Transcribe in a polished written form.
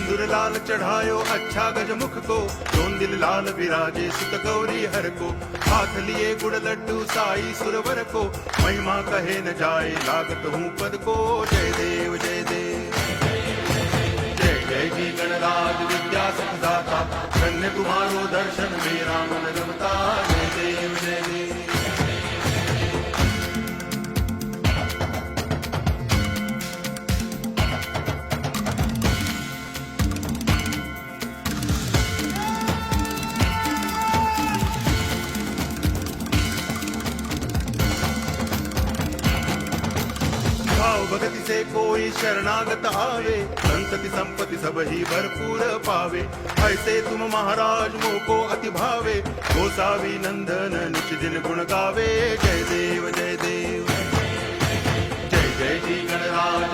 सिंदूर लाल चढ़ायो अच्छा गजमुख को, दोन दिल लाल विराजे सुत गौरी हर को, हाथ लिए गुड़ लड्डू साई सुरवर को, महिमा कहे न जाए लागत हूँ पद को। जय देव जय देव जय जय जी गणराज विद्या सुखदाता, धन्य तुम्हारो दर्शन मेरा मन रमता। जय देव जय देव भाव भगति से कोई शरणागत आवे, संतति संपत्ति सब ही भरपूर पावे। ऐसे तुम महाराज मोको अति भावे, गोसावी नंदन निच दिन गुण गावे। जय देव जय देव जय जय जी गणराज